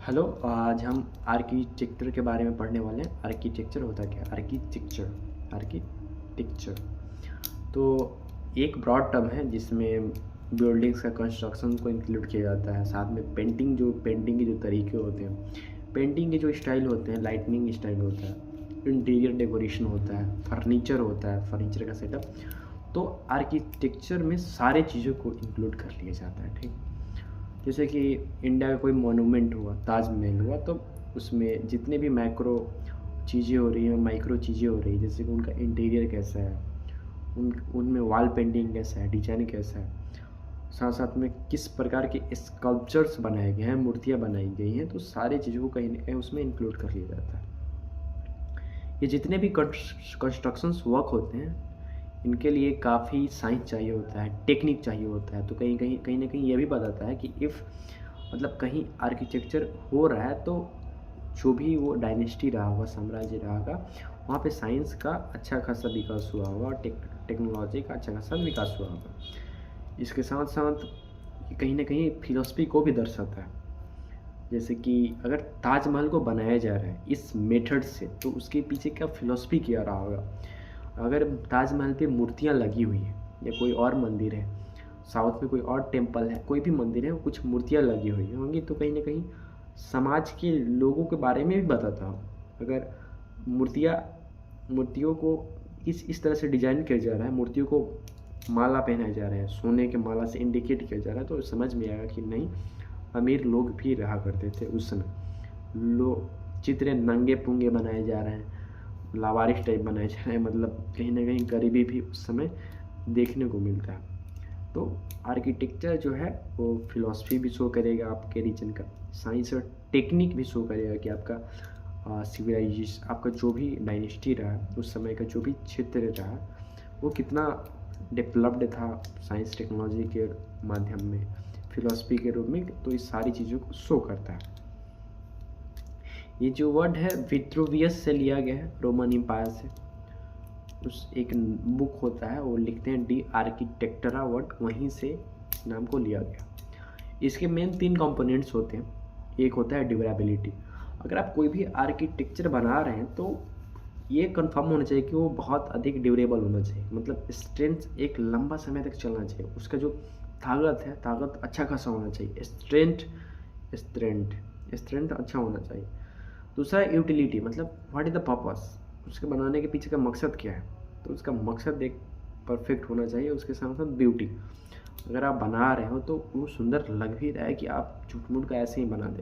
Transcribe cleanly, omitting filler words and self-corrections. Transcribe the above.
Hello, आज हम architecture के बारे में पढ़ने वाले हैं। आर्किटेक्चर होता क्या है? आर्किटेक्चर तो एक ब्रॉड टर्म है जिसमें बिल्डिंग्स का कंस्ट्रक्शन को इंक्लूड किया जाता है। साथ में पेंटिंग के जो तरीके होते हैं, पेंटिंग के जो स्टाइल होते हैं, लाइटनिंग स्टाइल होता है, इंटीरियर डेकोरेशन होता है, फर्नीचर का सेटअप। तो आर्किटेक्चर में सारे चीज़ों को इंक्लूड कर लिया जाता है। ठीक, जैसे कि इंडिया का कोई मोनूमेंट हुआ, ताजमहल हुआ, तो उसमें जितने भी मैक्रो चीज़ें हो रही हैं, माइक्रो चीज़ें हो रही हैं, जैसे कि उनका इंटीरियर कैसा है, उनमें वॉल पेंटिंग कैसा है, डिजाइन कैसा है, साथ साथ में किस प्रकार के स्कल्पचर्स बनाए गए हैं, मूर्तियाँ बनाई गई हैं, तो सारी चीज़ों को कहीं ना कहीं उसमें इंक्लूड कर लिया जाता है। ये जितने भी कंस्ट्रक्शंस वर्क होते हैं, इनके लिए काफ़ी साइंस चाहिए होता है, टेक्निक चाहिए होता है। तो कहीं ना कहीं ये भी बताता है कि इफ़ मतलब कहीं आर्किटेक्चर हो रहा है तो जो भी वो डायनेस्टी रहा होगा, साम्राज्य रहा होगा, वहाँ पे साइंस का अच्छा खासा विकास हुआ होगा और टेक्नोलॉजी का अच्छा खासा विकास हुआ होगा। इसके साथ साथ ये कहीं ना कहीं फिलॉसफी को भी दर्शाता है। जैसे कि अगर ताजमहल को बनाया जा रहा है इस मेथड से, तो उसके पीछे क्या फिलॉसफी क्या रहा होगा। अगर ताजमहल पे मूर्तियाँ लगी हुई हैं या कोई और मंदिर है, साउथ में कोई और टेम्पल है, कोई भी मंदिर है, कुछ मूर्तियाँ लगी हुई होंगी, तो कहीं ना कहीं समाज के लोगों के बारे में भी बताता हूँ। अगर मूर्तियाँ मूर्तियों को इस तरह से डिजाइन किया जा रहा है, मूर्तियों को माला पहनाया जा रहा है, सोने के माला से इंडिकेट किया जा रहा है, तो समझ में आएगा कि नहीं, अमीर लोग भी रहा करते थे उस समय। चित्र नंगे पुंगे बनाए जा रहे हैं, लावारिस टाइप बनाए जा रहे हैं, मतलब कहीं ना कहीं गरीबी भी उस समय देखने को मिलता है। तो आर्किटेक्चर जो है वो फिलॉसफी भी शो करेगा आपके रीजन का, साइंस और टेक्निक भी शो करेगा कि आपका सिविलाइजेशन, आपका जो भी डायनेस्टी रहा, उस समय का जो भी क्षेत्र रहा, वो कितना डेवलप्ड था साइंस टेक्नोलॉजी के माध्यम में, फिलॉसफी के रूप में। तो इस सारी चीज़ों को शो करता है। ये जो वर्ड है विट्रूवियस से लिया गया है, रोमन एम्पायर से। उस एक बुक होता है, वो लिखते हैं डी आर्किटेक्टरा वर्ड, वहीं से इस नाम को लिया गया। इसके मेन 3 कंपोनेंट्स होते हैं। एक होता है ड्यूरेबिलिटी। अगर आप कोई भी आर्किटेक्चर बना रहे हैं तो ये कंफर्म होना चाहिए कि वो बहुत अधिक ड्यूरेबल होना चाहिए, मतलब स्ट्रेंथ एक लंबा समय तक चलना चाहिए। उसका जो ताकत अच्छा खासा होना चाहिए। स्ट्रेंथ अच्छा होना चाहिए। दूसरा यूटिलिटी, मतलब व्हाट इज़ द पर्पस, उसके बनाने के पीछे का मकसद क्या है, तो उसका मकसद एक परफेक्ट होना चाहिए। उसके साथ साथ ब्यूटी, अगर आप बना रहे हो तो वो सुंदर लग भी रहा है कि आप झूठ मूठ का ऐसे ही बना दे।